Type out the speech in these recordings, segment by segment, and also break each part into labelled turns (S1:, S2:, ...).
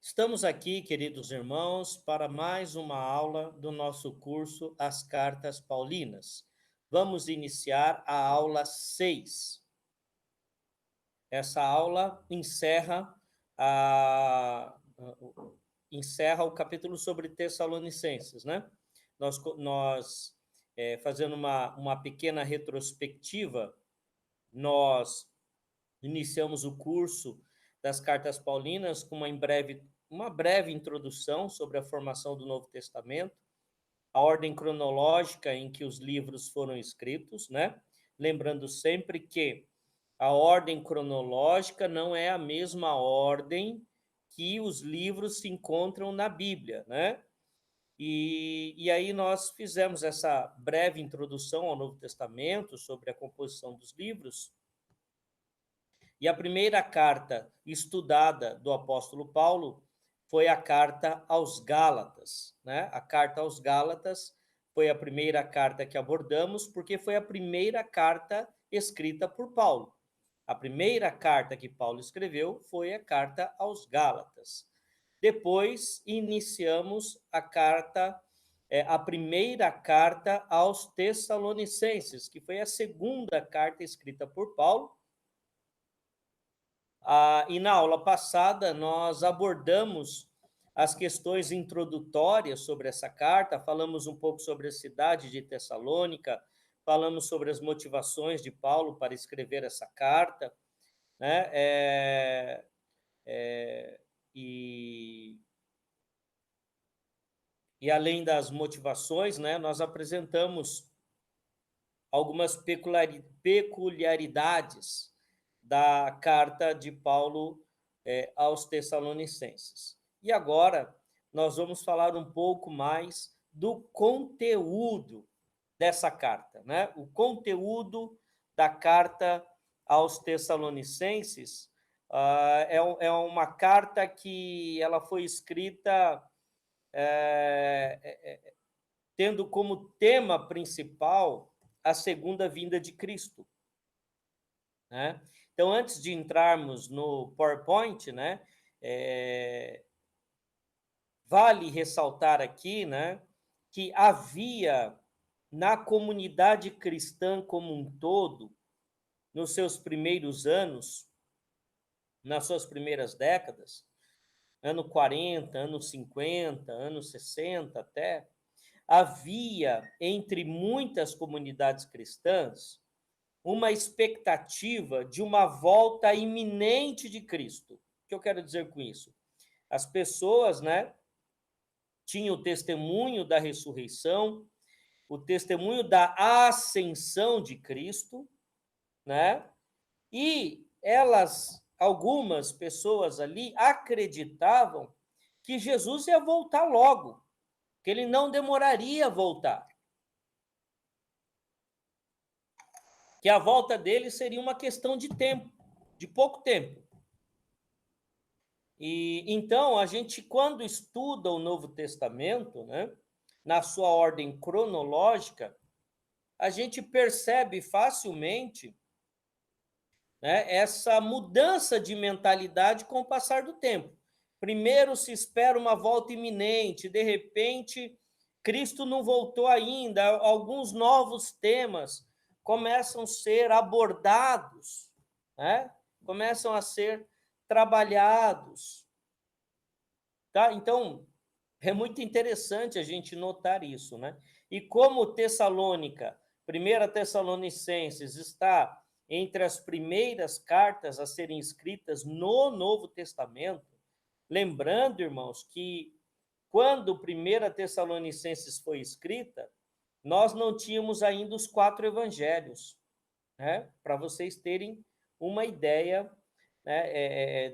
S1: Estamos aqui, queridos irmãos, para mais uma aula do nosso curso As Cartas Paulinas. Vamos iniciar a aula 6. Essa aula encerra o capítulo sobre Tessalonicenses, né? Nós fazendo uma pequena retrospectiva, nós iniciamos o curso das Cartas Paulinas com uma breve introdução sobre a formação do Novo Testamento, a ordem cronológica em que os livros foram escritos, né? Lembrando sempre que a ordem cronológica não é a mesma ordem que os livros se encontram na Bíblia, né? E aí nós fizemos essa breve introdução ao Novo Testamento sobre a composição dos livros. E a primeira carta estudada do apóstolo Paulo foi a carta aos Gálatas, né? A carta aos Gálatas foi a primeira carta que abordamos, porque foi a primeira carta escrita por Paulo. A primeira carta que Paulo escreveu foi a carta aos Gálatas. Depois iniciamos a primeira carta aos Tessalonicenses, que foi a segunda carta escrita por Paulo. E na aula passada nós abordamos as questões introdutórias sobre essa carta, falamos um pouco sobre a cidade de Tessalônica, falamos sobre as motivações de Paulo para escrever essa carta, né? E além das motivações, né, nós apresentamos algumas peculiaridades da carta de Paulo aos Tessalonicenses. E agora nós vamos falar um pouco mais do conteúdo dessa carta, né? O conteúdo da carta aos Tessalonicenses é uma carta que ela foi escrita tendo como tema principal a segunda vinda de Cristo, né? Então, antes de entrarmos no PowerPoint, né, vale ressaltar aqui, né, que havia na comunidade cristã como um todo, nos seus primeiros anos, nas suas primeiras décadas, ano 40, ano 50, ano 60 até, havia entre muitas comunidades cristãs uma expectativa de uma volta iminente de Cristo. O que eu quero dizer com isso? As pessoas, né, tinham o testemunho da ressurreição, o testemunho da ascensão de Cristo, né? E algumas pessoas ali acreditavam que Jesus ia voltar logo, que ele não demoraria a voltar. Que a volta dele seria uma questão de tempo, de pouco tempo. E então a gente, quando estuda o Novo Testamento, né, na sua ordem cronológica, a gente percebe facilmente, né, essa mudança de mentalidade com o passar do tempo. Primeiro se espera uma volta iminente, de repente Cristo não voltou ainda, alguns novos temas começam a ser abordados, né? Começam a ser trabalhados. Tá? Então, é muito interessante a gente notar isso, né? E como Tessalônica, 1 Tessalonicenses, está entre as primeiras cartas a serem escritas no Novo Testamento, lembrando, irmãos, que quando 1 Tessalonicenses foi escrita, nós não tínhamos ainda os 4 evangelhos, né? Para vocês terem uma ideia, né,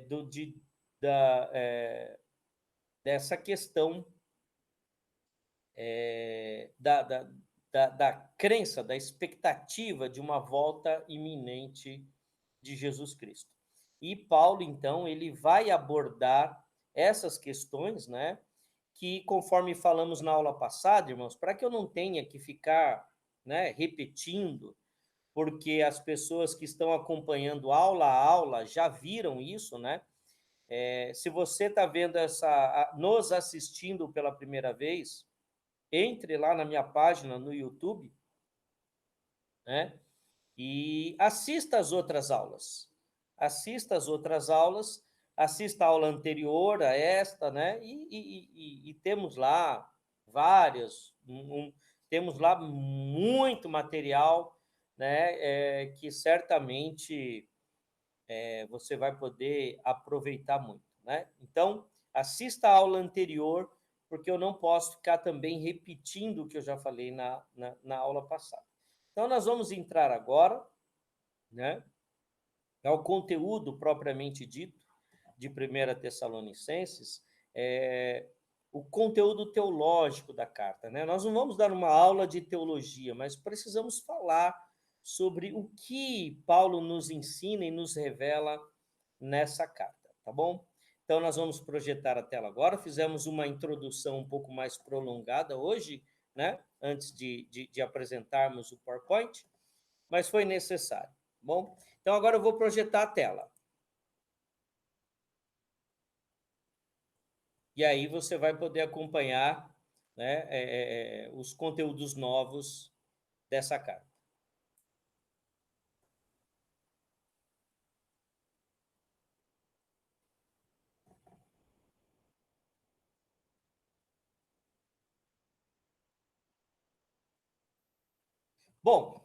S1: dessa questão da crença, da expectativa de uma volta iminente de Jesus Cristo. E Paulo, então, ele vai abordar essas questões, né, que, conforme falamos na aula passada, irmãos, para que eu não tenha que ficar, né, repetindo, porque as pessoas que estão acompanhando aula a aula já viram isso, né? Se você está vendo nos assistindo pela primeira vez, entre lá na minha página no YouTube, né? E assista as outras aulas. Assista as outras aulas, assista a aula anterior a esta, né? E temos lá várias, temos lá muito material, né? Que certamente você vai poder aproveitar muito, né? Então, assista a aula anterior, porque eu não posso ficar também repetindo o que eu já falei na aula passada. Então, nós vamos entrar agora, né, ao conteúdo propriamente dito de 1 Tessalonicenses, o conteúdo teológico da carta, né? Nós não vamos dar uma aula de teologia, mas precisamos falar sobre o que Paulo nos ensina e nos revela nessa carta, tá bom? Então, nós vamos projetar a tela agora. Fizemos uma introdução um pouco mais prolongada hoje, né? Antes de apresentarmos o PowerPoint, mas foi necessário, tá bom? Então, agora eu vou projetar a tela. E aí você vai poder acompanhar, né, os conteúdos novos dessa carta. Bom,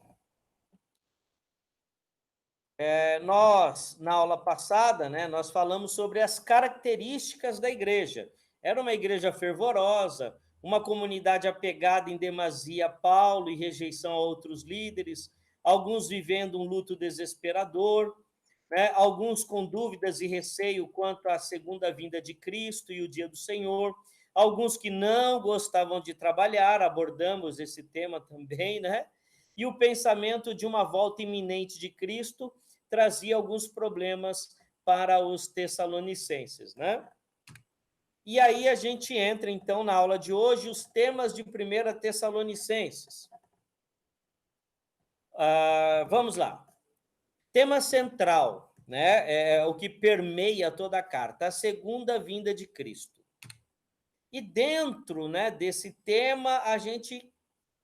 S1: nós, na aula passada, né, nós falamos sobre as características da igreja. Era uma igreja fervorosa, uma comunidade apegada em demasia a Paulo e rejeição a outros líderes, alguns vivendo um luto desesperador, né, alguns com dúvidas e receio quanto à segunda vinda de Cristo e o dia do Senhor, alguns que não gostavam de trabalhar, abordamos esse tema também, né? E o pensamento de uma volta iminente de Cristo trazia alguns problemas para os tessalonicenses, né? E aí a gente entra, então, na aula de hoje, os temas de 1 Tessalonicenses. Vamos lá. Tema central, né? É o que permeia toda a carta, a segunda vinda de Cristo. E dentro, né, desse tema, a gente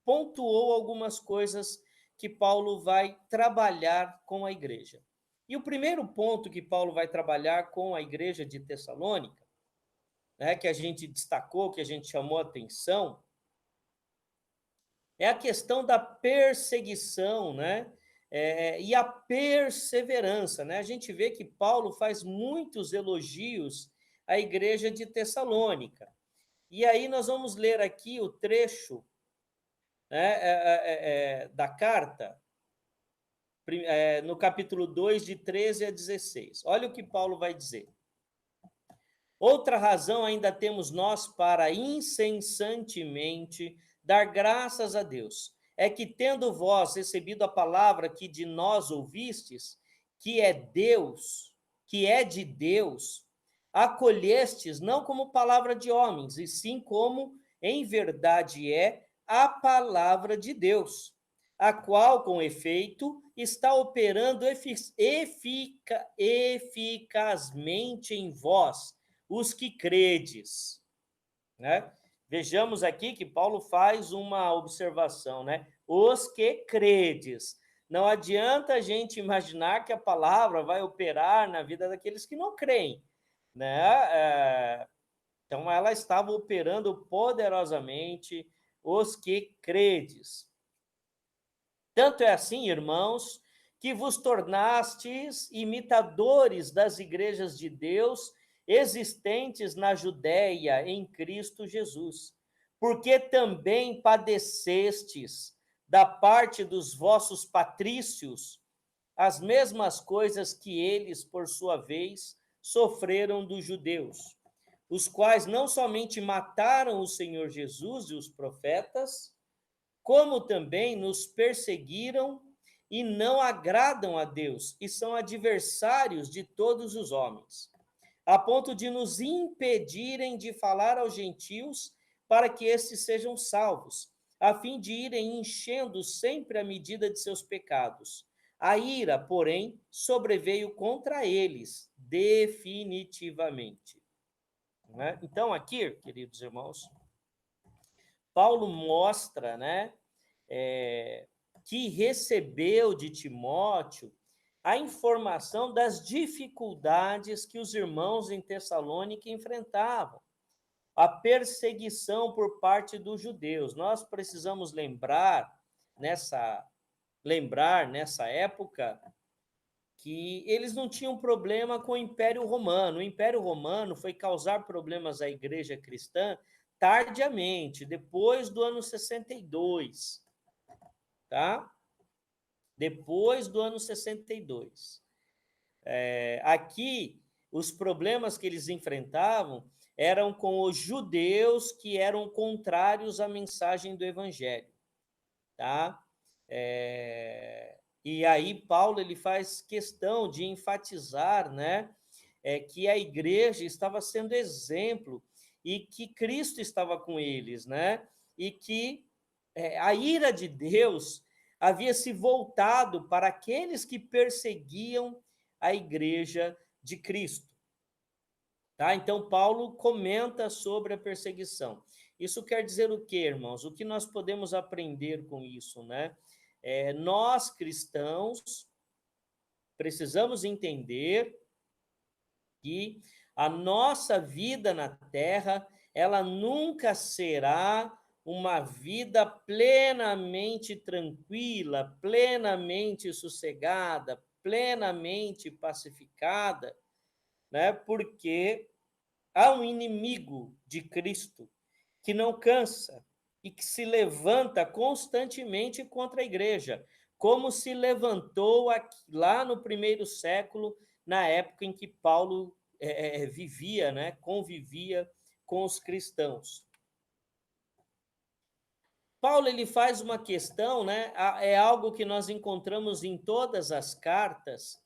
S1: pontuou algumas coisas que Paulo vai trabalhar com a igreja. E o primeiro ponto que Paulo vai trabalhar com a igreja de Tessalônica, né, que a gente destacou, que a gente chamou a atenção, é a questão da perseguição, né? E a perseverança, né? A gente vê que Paulo faz muitos elogios à igreja de Tessalônica. E aí nós vamos ler aqui o trecho, né, da carta, no capítulo 2, de 13 a 16. Olha o que Paulo vai dizer. Outra razão ainda temos nós para incessantemente dar graças a Deus, é que tendo vós recebido a palavra que de nós ouvistes, que é Deus, que é de Deus, acolhestes não como palavra de homens, e sim como em verdade é a palavra de Deus, a qual, com efeito, está operando eficazmente em vós, os que credes, né? Vejamos aqui que Paulo faz uma observação, né? Os que credes. Não adianta a gente imaginar que a palavra vai operar na vida daqueles que não creem, né? Então, ela estava operando poderosamente os que credes. Tanto é assim, irmãos, que vos tornastes imitadores das igrejas de Deus existentes na Judéia em Cristo Jesus, porque também padecestes da parte dos vossos patrícios as mesmas coisas que eles, por sua vez, sofreram dos judeus, os quais não somente mataram o Senhor Jesus e os profetas, como também nos perseguiram e não agradam a Deus e são adversários de todos os homens, a ponto de nos impedirem de falar aos gentios para que estes sejam salvos, a fim de irem enchendo sempre a medida de seus pecados, A ira, porém, sobreveio contra eles, definitivamente. Né? Então, aqui, queridos irmãos, Paulo mostra, né, que recebeu de Timóteo a informação das dificuldades que os irmãos em Tessalônica enfrentavam, a perseguição por parte dos judeus. Nós precisamos lembrar nessa época que eles não tinham problema com o Império Romano. O Império Romano foi causar problemas à igreja cristã tardiamente, depois do ano 62, tá? Depois do ano 62. Aqui, os problemas que eles enfrentavam eram com os judeus que eram contrários à mensagem do evangelho, tá? E aí Paulo ele faz questão de enfatizar, né, que a igreja estava sendo exemplo e que Cristo estava com eles, né? E que a ira de Deus havia se voltado para aqueles que perseguiam a igreja de Cristo. Tá? Então, Paulo comenta sobre a perseguição. Isso quer dizer o quê, irmãos? O que nós podemos aprender com isso, né? Nós, cristãos, precisamos entender que a nossa vida na Terra, ela nunca será uma vida plenamente tranquila, plenamente sossegada, plenamente pacificada, né? Porque há um inimigo de Cristo que não cansa e que se levanta constantemente contra a igreja, como se levantou aqui, lá no primeiro século, na época em que Paulo vivia, né, convivia com os cristãos. Paulo ele faz uma questão, né, é algo que nós encontramos em todas as cartas,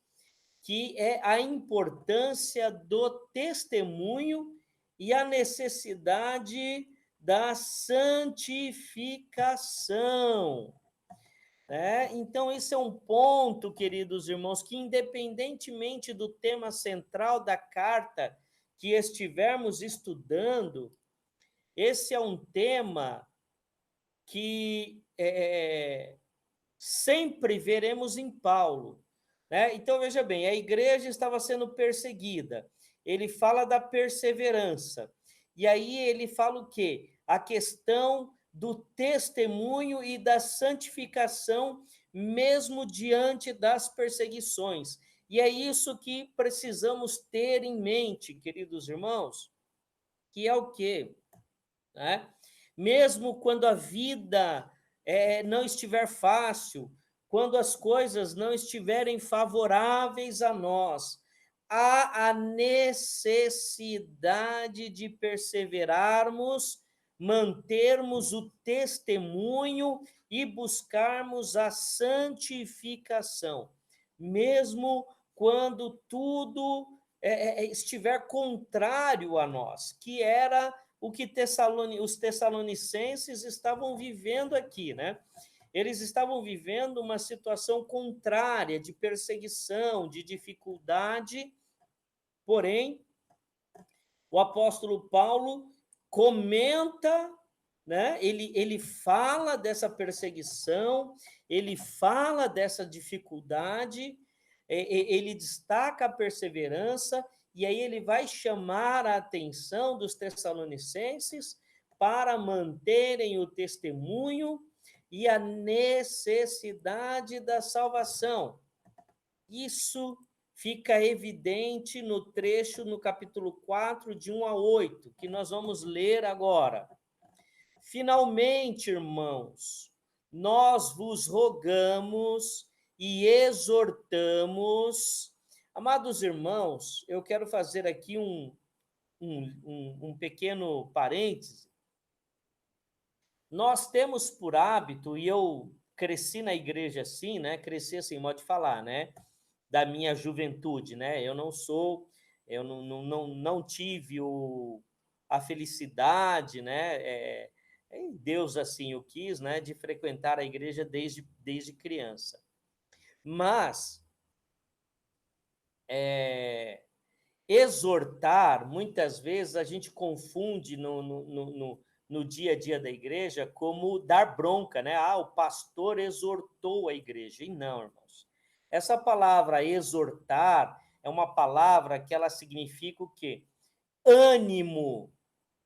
S1: que é a importância do testemunho e a necessidade da santificação. Então, esse é um ponto, queridos irmãos, que independentemente do tema central da carta que estivermos estudando, esse é um tema que sempre veremos em Paulo. Né? Então, veja bem, a igreja estava sendo perseguida. Ele fala da perseverança. E aí ele fala o quê? A questão do testemunho e da santificação, mesmo diante das perseguições. E é isso que precisamos ter em mente, queridos irmãos, que é o quê? Né? Mesmo quando a vida não estiver fácil, quando as coisas não estiverem favoráveis a nós, há a necessidade de perseverarmos, mantermos o testemunho e buscarmos a santificação, mesmo quando tudo estiver contrário a nós, que era o que os tessalonicenses estavam vivendo aqui, né? Eles estavam vivendo uma situação contrária, de perseguição, de dificuldade, porém, o apóstolo Paulo comenta, né? Ele fala dessa perseguição, ele fala dessa dificuldade, ele destaca a perseverança, e aí ele vai chamar a atenção dos tessalonicenses para manterem o testemunho e a necessidade da salvação. Isso fica evidente no trecho no capítulo 4, de 1 a 8, que nós vamos ler agora. Finalmente, irmãos, nós vos rogamos e exortamos. Amados irmãos, eu quero fazer aqui um pequeno parêntese. Nós temos por hábito, e eu cresci na igreja assim, né? Cresci assim, modo de falar, né? Da minha juventude, né? Eu não tive a felicidade, né? Deus assim o quis, né? De frequentar a igreja desde criança. Mas exortar, muitas vezes a gente confunde no dia a dia da igreja como dar bronca, né? O pastor exortou a igreja. E não, irmãos. Essa palavra exortar é uma palavra que ela significa o quê? Ânimo,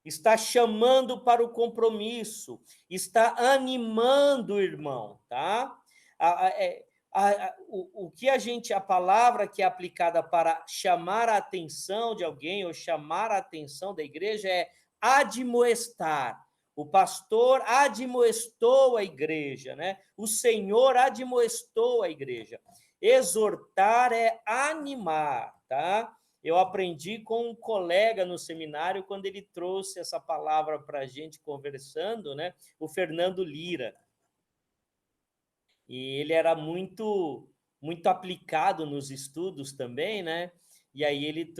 S1: está chamando para o compromisso, está animando o irmão, tá? O que a palavra que é aplicada para chamar a atenção de alguém ou chamar a atenção da igreja é admoestar. O pastor admoestou a igreja, né? O Senhor admoestou a igreja. Exortar é animar, tá? Eu aprendi com um colega no seminário quando ele trouxe essa palavra para a gente conversando, né? O Fernando Lira. E ele era muito aplicado nos estudos também, né? E aí ele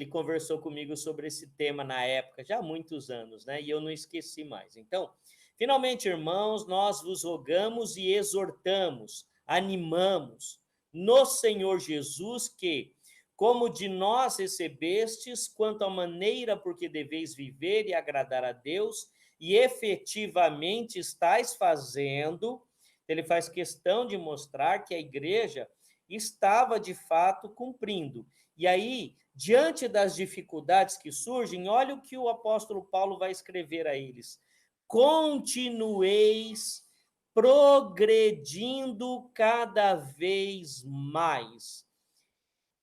S1: conversou comigo sobre esse tema na época, já há muitos anos, né? E eu não esqueci mais. Então, finalmente, irmãos, nós vos rogamos e exortamos, animamos no Senhor Jesus que, como de nós recebestes, quanto à maneira por que deveis viver e agradar a Deus, e efetivamente estáis fazendo, ele faz questão de mostrar que a igreja estava, de fato, cumprindo. E aí, diante das dificuldades que surgem, olha o que o apóstolo Paulo vai escrever a eles. Continueis progredindo cada vez mais,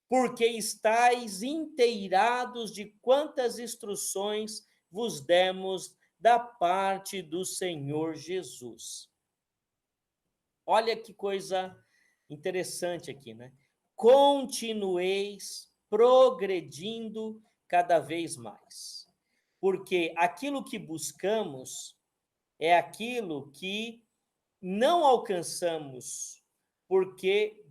S1: porque estáis inteirados de quantas instruções vos demos da parte do Senhor Jesus. Olha que coisa interessante aqui, né? Continueis progredindo cada vez mais, porque aquilo que buscamos é aquilo que não alcançamos, porque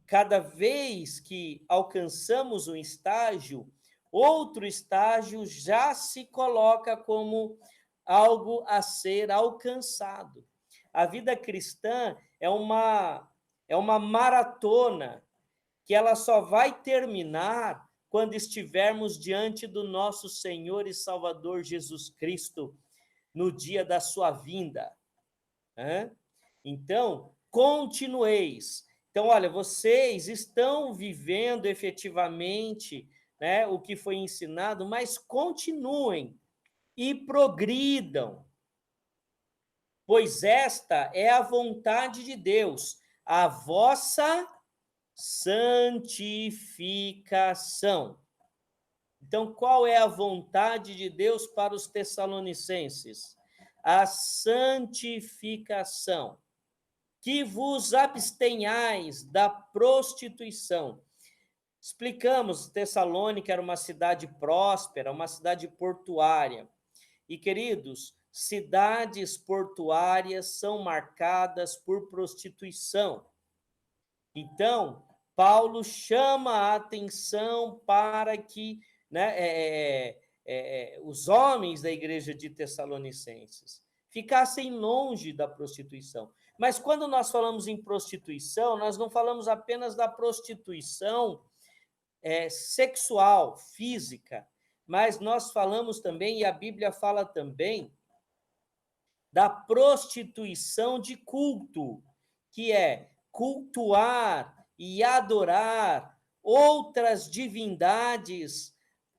S1: cada vez que alcançamos um estágio, outro estágio já se coloca como algo a ser alcançado. A vida cristã é uma maratona que ela só vai terminar quando estivermos diante do nosso Senhor e Salvador Jesus Cristo no dia da sua vinda. Então, continueis. Então, olha, vocês estão vivendo efetivamente, né, o que foi ensinado, mas continuem e progridam, pois esta é a vontade de Deus, a vossa santificação. Então, qual é a vontade de Deus para os Tessalonicenses? A santificação. Que vos abstenhais da prostituição. Explicamos, Tessalônica era uma cidade próspera, uma cidade portuária. E, queridos, cidades portuárias são marcadas por prostituição. Então, Paulo chama a atenção para que, né, os homens da igreja de Tessalonicenses ficassem longe da prostituição. Mas quando nós falamos em prostituição, nós não falamos apenas da prostituição sexual, física, mas nós falamos também, e a Bíblia fala também, da prostituição de culto, que é cultuar e adorar outras divindades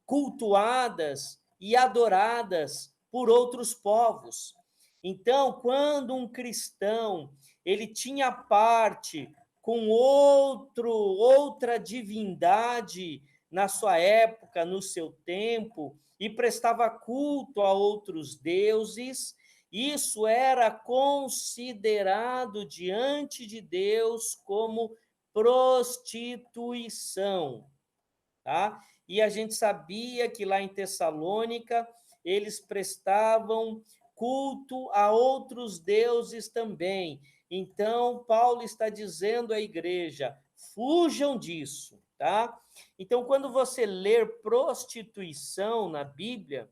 S1: cultuadas e adoradas por outros povos. Então, quando um cristão ele tinha parte com outra divindade na sua época, no seu tempo, e prestava culto a outros deuses, isso era considerado diante de Deus como prostituição, tá? E a gente sabia que lá em Tessalônica eles prestavam culto a outros deuses também. Então, Paulo está dizendo à igreja: fujam disso, tá? Então, quando você ler prostituição na Bíblia,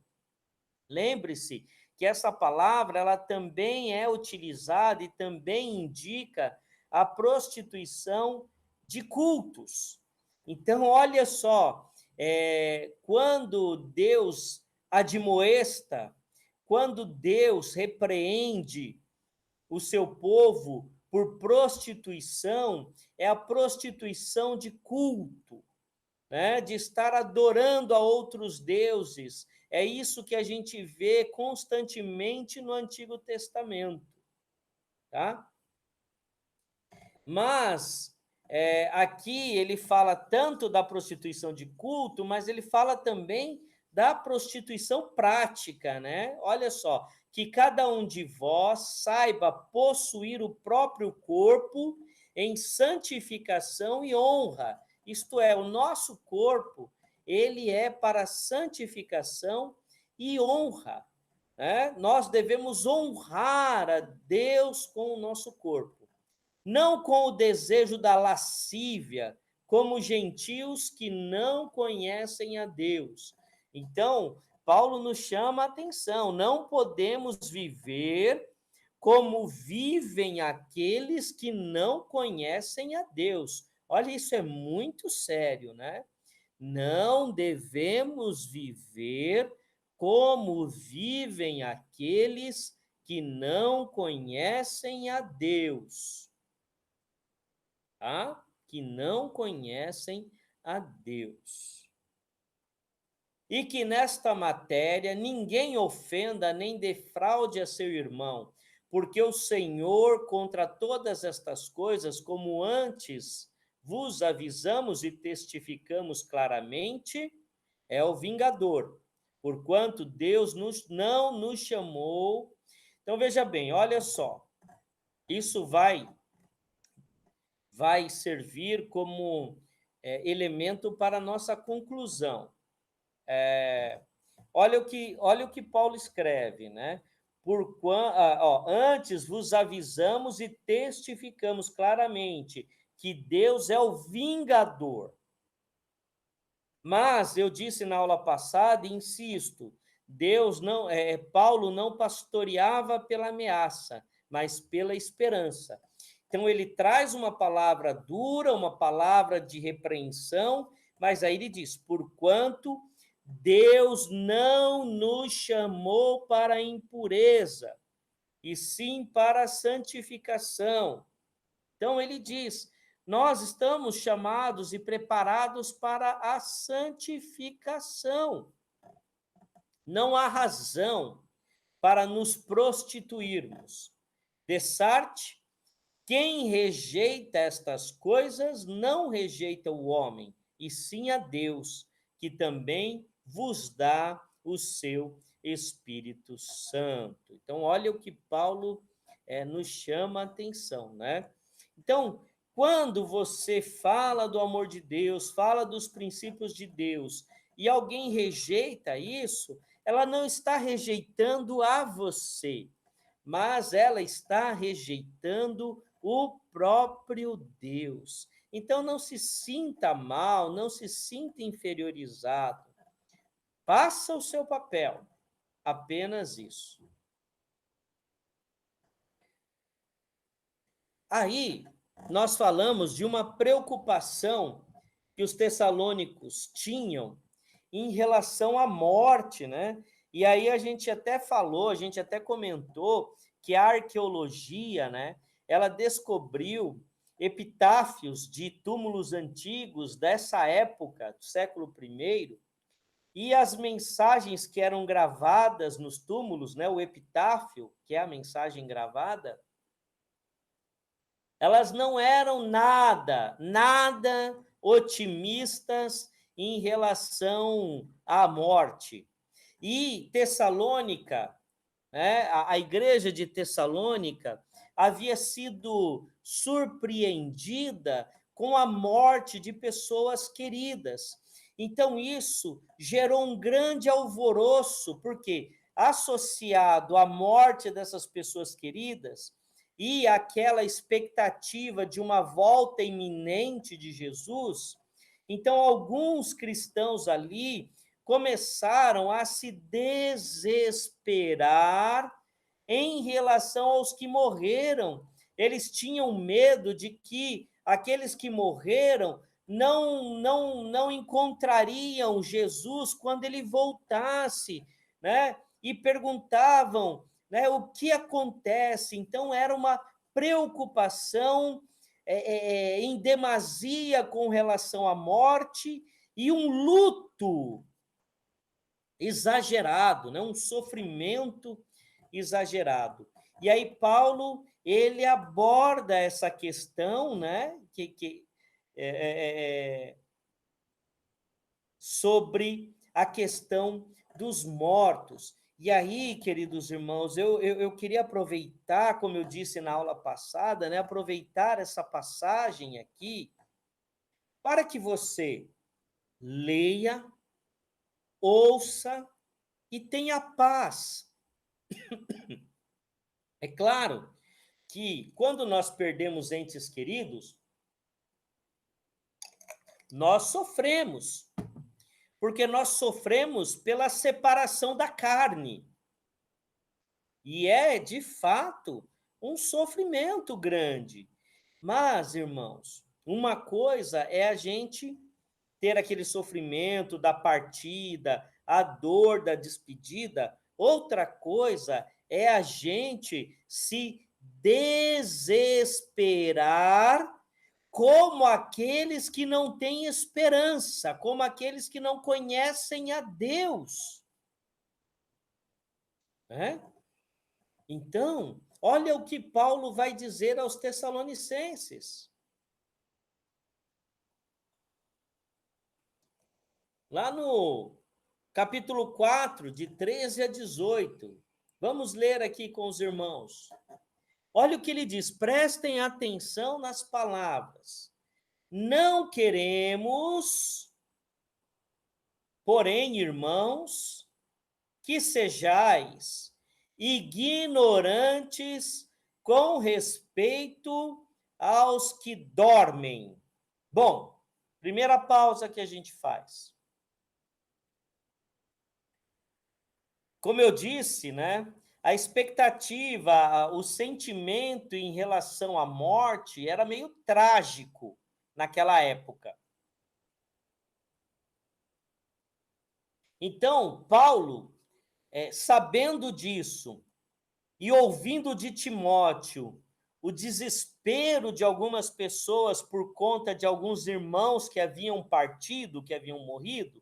S1: lembre-se que essa palavra ela também é utilizada e também indica a prostituição de cultos. Então, olha só, quando Deus admoesta, quando Deus repreende o seu povo por prostituição, é a prostituição de culto, né? De estar adorando a outros deuses. É isso que a gente vê constantemente no Antigo Testamento, tá? Mas aqui ele fala tanto da prostituição de culto, mas ele fala também da prostituição prática, né? Olha só, que cada um de vós saiba possuir o próprio corpo em santificação e honra. Isto é, o nosso corpo, ele é para santificação e honra, né? Nós devemos honrar a Deus com o nosso corpo, não com o desejo da lascívia, como gentios que não conhecem a Deus. Então, Paulo nos chama a atenção, não podemos viver como vivem aqueles que não conhecem a Deus. Olha, isso é muito sério, né? Não devemos viver como vivem aqueles que não conhecem a Deus. Tá? Que não conhecem a Deus. E que nesta matéria ninguém ofenda nem defraude a seu irmão, porque o Senhor, contra todas estas coisas, como antes vos avisamos e testificamos claramente, é o vingador, porquanto Deus não nos chamou. Então, veja bem, olha só, isso vai servir como elemento para a nossa conclusão. Olha o que Paulo escreve, né? Antes vos avisamos e testificamos claramente que Deus é o vingador. Mas eu disse na aula passada e insisto, Paulo não pastoreava pela ameaça, mas pela esperança. Então, ele traz uma palavra dura, uma palavra de repreensão, mas aí ele diz, porquanto Deus não nos chamou para a impureza, e sim para a santificação. Então, ele diz, nós estamos chamados e preparados para a santificação. Não há razão para nos prostituirmos. Dessarte, quem rejeita estas coisas não rejeita o homem, e sim a Deus, que também vos dá o seu Espírito Santo. Então, olha o que Paulo nos chama a atenção, né? Então, quando você fala do amor de Deus, fala dos princípios de Deus, e alguém rejeita isso, ela não está rejeitando a você, mas ela está rejeitando o próprio Deus. Então, não se sinta mal, não se sinta inferiorizado. Faça o seu papel, apenas isso. Aí, nós falamos de uma preocupação que os tessalônicos tinham em relação à morte, né? E aí a gente até falou, a gente até comentou que a arqueologia, né, ela descobriu epitáfios de túmulos antigos dessa época, do século I, e as mensagens que eram gravadas nos túmulos, né, o epitáfio, que é a mensagem gravada, elas não eram nada otimistas em relação à morte. E Tessalônica, né, a igreja de Tessalônica, havia sido surpreendida com a morte de pessoas queridas. Então, isso gerou um grande alvoroço, porque associado à morte dessas pessoas queridas e aquela expectativa de uma volta iminente de Jesus, então alguns cristãos ali começaram a se desesperar em relação aos que morreram. Eles tinham medo de que aqueles que morreram não encontrariam Jesus quando ele voltasse, né? E perguntavam, né, o que acontece. Então, era uma preocupação em demasia com relação à morte e um luto exagerado, né? Um sofrimento exagerado. E aí Paulo, ele aborda essa questão, né? Sobre a questão dos mortos. E aí, queridos irmãos, eu queria aproveitar, como eu disse na aula passada, né? Aproveitar essa passagem aqui para que você leia, ouça e tenha paz. É claro que quando nós perdemos entes queridos, nós sofremos, porque nós sofremos pela separação da carne. E é, de fato, um sofrimento grande. Mas, irmãos, uma coisa é a gente ter aquele sofrimento da partida, a dor da despedida, outra coisa é a gente se desesperar como aqueles que não têm esperança, como aqueles que não conhecem a Deus. Né? Então, olha o que Paulo vai dizer aos Tessalonicenses. Lá no capítulo 4, de 13 a 18. Vamos ler aqui com os irmãos. Olha o que ele diz, prestem atenção nas palavras. Não queremos, porém, irmãos, que sejais ignorantes com respeito aos que dormem. Bom, primeira pausa que a gente faz. Como eu disse, né? A expectativa, o sentimento em relação à morte era meio trágico naquela época. Então, Paulo, sabendo disso e ouvindo de Timóteo o desespero de algumas pessoas por conta de alguns irmãos que haviam partido, que haviam morrido,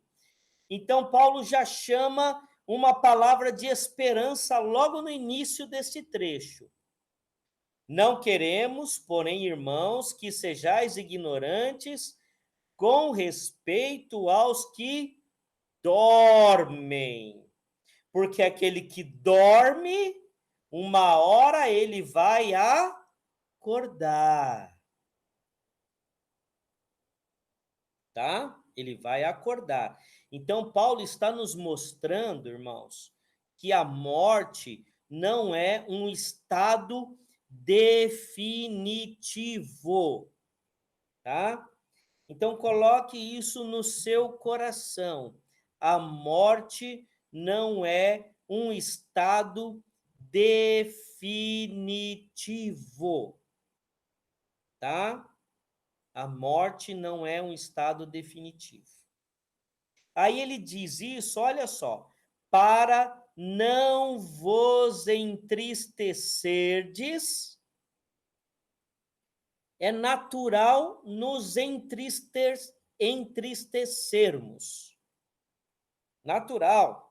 S1: então Paulo já chama uma palavra de esperança logo no início desse trecho. Não queremos, porém, irmãos, que sejais ignorantes com respeito aos que dormem. Porque aquele que dorme, uma hora ele vai acordar. Tá? Ele vai acordar. Então, Paulo está nos mostrando, irmãos, que a morte não é um estado definitivo, tá? Então, coloque isso no seu coração. A morte não é um estado definitivo, tá? A morte não é um estado definitivo. Aí ele diz isso, olha só, para não vos entristecerdes, é natural nos entristecermos. Natural.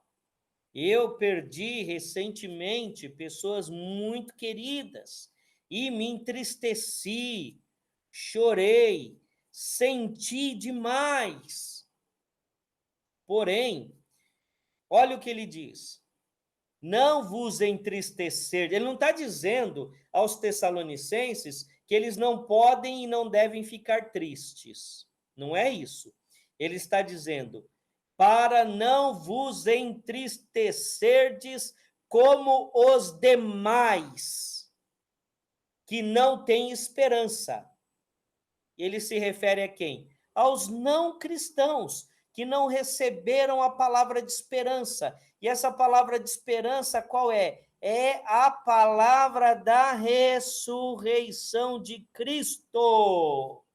S1: Eu perdi recentemente pessoas muito queridas e me entristeci, chorei, senti demais. Porém, olha o que ele diz. Não vos entristecer. Ele não está dizendo aos Tessalonicenses que eles não podem e não devem ficar tristes. Não é isso. Ele está dizendo, para não vos entristecerdes como os demais, que não têm esperança. Ele se refere a quem? Aos não cristãos, que não receberam a palavra de esperança. E essa palavra de esperança qual é? é a palavra da ressurreição de Cristo.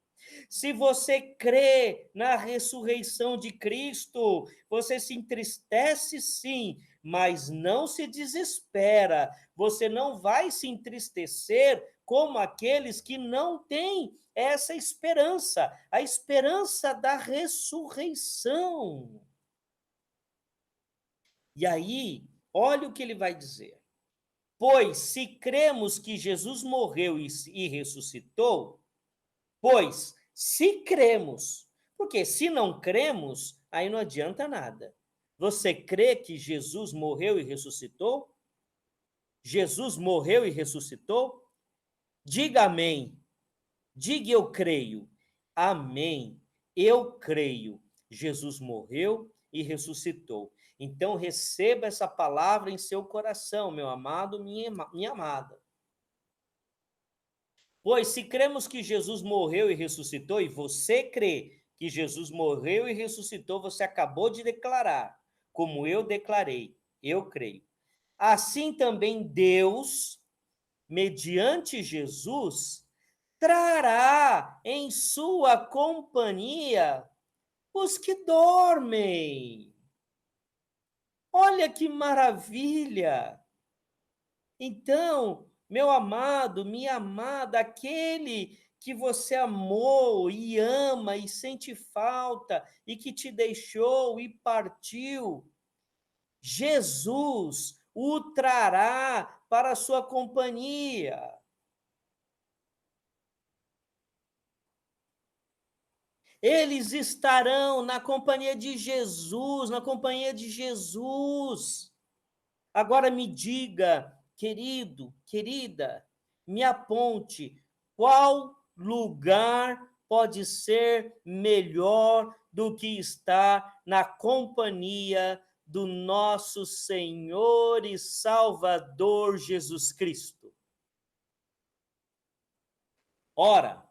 S1: Se você crê na ressurreição de Cristo, você se entristece sim, mas não se desespera. Você não vai se entristecer como aqueles que não têm essa esperança, a esperança da ressurreição. E aí, olha o que ele vai dizer. Pois se cremos que Jesus morreu e ressuscitou, pois se cremos, porque se não cremos, aí não adianta nada. Você crê que Jesus morreu e ressuscitou? Jesus morreu e ressuscitou? Diga amém. Diga eu creio. Amém. Eu creio. Jesus morreu e ressuscitou. Então receba essa palavra em seu coração, meu amado, minha amada. Pois se cremos que Jesus morreu e ressuscitou, e você crê que Jesus morreu e ressuscitou, você acabou de declarar, como eu declarei, eu creio. Assim também Deus, mediante Jesus, trará em sua companhia os que dormem. Olha que maravilha! Então, meu amado, minha amada, aquele que você amou e ama e sente falta e que te deixou e partiu, Jesus o trará para a sua companhia. Eles estarão na companhia de Jesus, na companhia de Jesus. Agora me diga, querido, querida, me aponte qual lugar pode ser melhor do que estar na companhia do nosso Senhor e Salvador Jesus Cristo. Ora,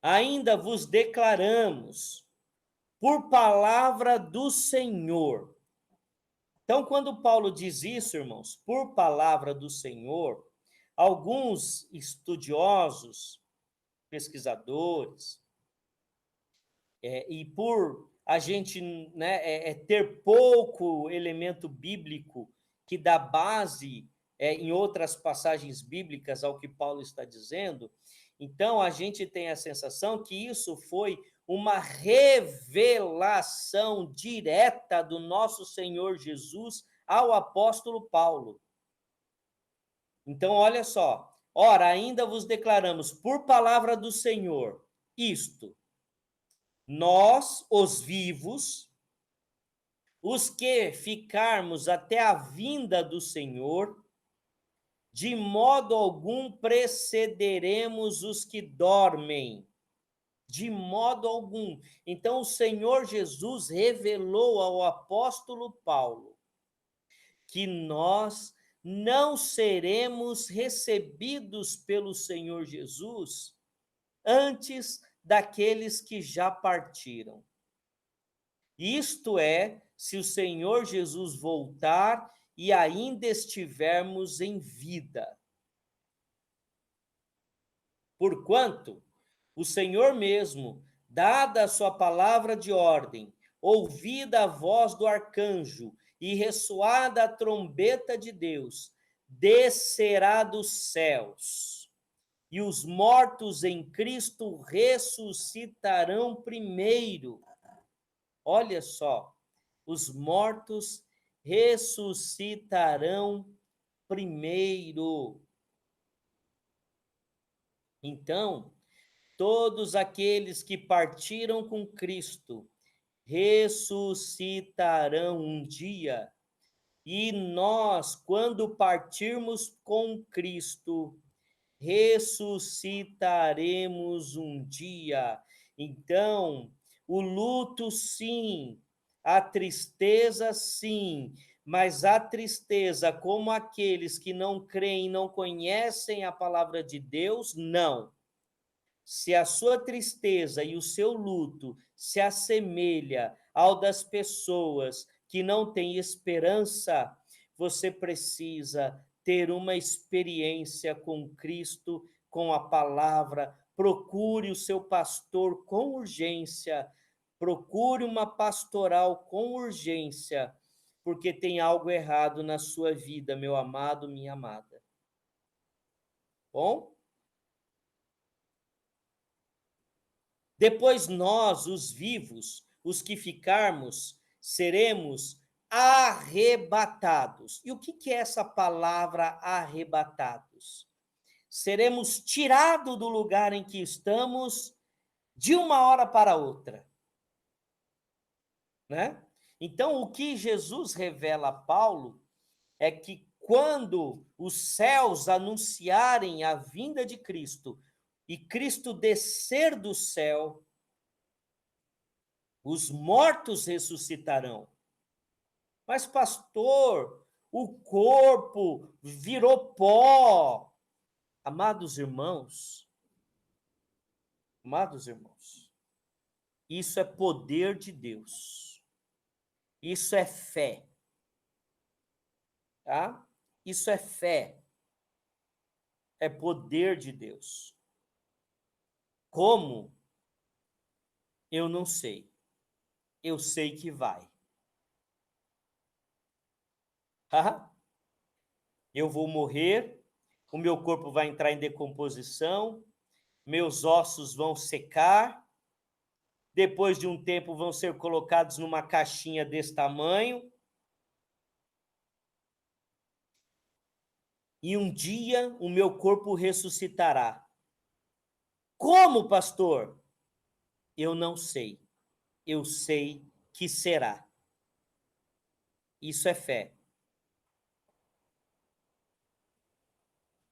S1: ainda vos declaramos, por palavra do Senhor. Então, quando Paulo diz isso, irmãos, por palavra do Senhor, alguns estudiosos, pesquisadores, e por a gente ter pouco elemento bíblico que dá base em outras passagens bíblicas ao que Paulo está dizendo, então a gente tem a sensação que isso foi uma revelação direta do nosso Senhor Jesus ao apóstolo Paulo. Então, olha só. Ora, ainda vos declaramos por palavra do Senhor isto: nós, os vivos, os que ficarmos até a vinda do Senhor, de modo algum precederemos os que dormem. De modo algum. Então, o Senhor Jesus revelou ao apóstolo Paulo que nós não seremos recebidos pelo Senhor Jesus antes daqueles que já partiram. Isto é, se o Senhor Jesus voltar e ainda estivermos em vida. Porquanto o Senhor mesmo, dada a sua palavra de ordem, ouvida a voz do arcanjo e ressoada a trombeta de Deus, descerá dos céus, e os mortos em Cristo ressuscitarão primeiro. Olha só, os mortos ressuscitarão primeiro. Então, todos aqueles que partiram com Cristo ressuscitarão um dia, e nós, quando partirmos com Cristo, ressuscitaremos um dia. Então, o luto, sim, a tristeza, sim, mas a tristeza, como aqueles que não creem, não conhecem a palavra de Deus, não. Se a sua tristeza e o seu luto se assemelha ao das pessoas que não têm esperança, você precisa ter uma experiência com Cristo, com a palavra. Procure o seu pastor com urgência. Procure uma pastoral com urgência, porque tem algo errado na sua vida, meu amado, minha amada. Bom? Depois nós, os vivos, os que ficarmos, seremos arrebatados. E o que é essa palavra arrebatados? Seremos tirados do lugar em que estamos de uma hora para outra, né? Então, o que Jesus revela a Paulo é que quando os céus anunciarem a vinda de Cristo e Cristo descer do céu, os mortos ressuscitarão. Mas, pastor, o corpo virou pó. Amados irmãos, isso é poder de Deus. Isso é fé. Tá? Isso é fé. É poder de Deus. Como? Eu não sei. Eu sei que vai. Eu vou morrer, o meu corpo vai entrar em decomposição, meus ossos vão secar, depois de um tempo vão ser colocados numa caixinha desse tamanho, e um dia o meu corpo ressuscitará. Como, pastor? Eu não sei. Eu sei que será. Isso é fé.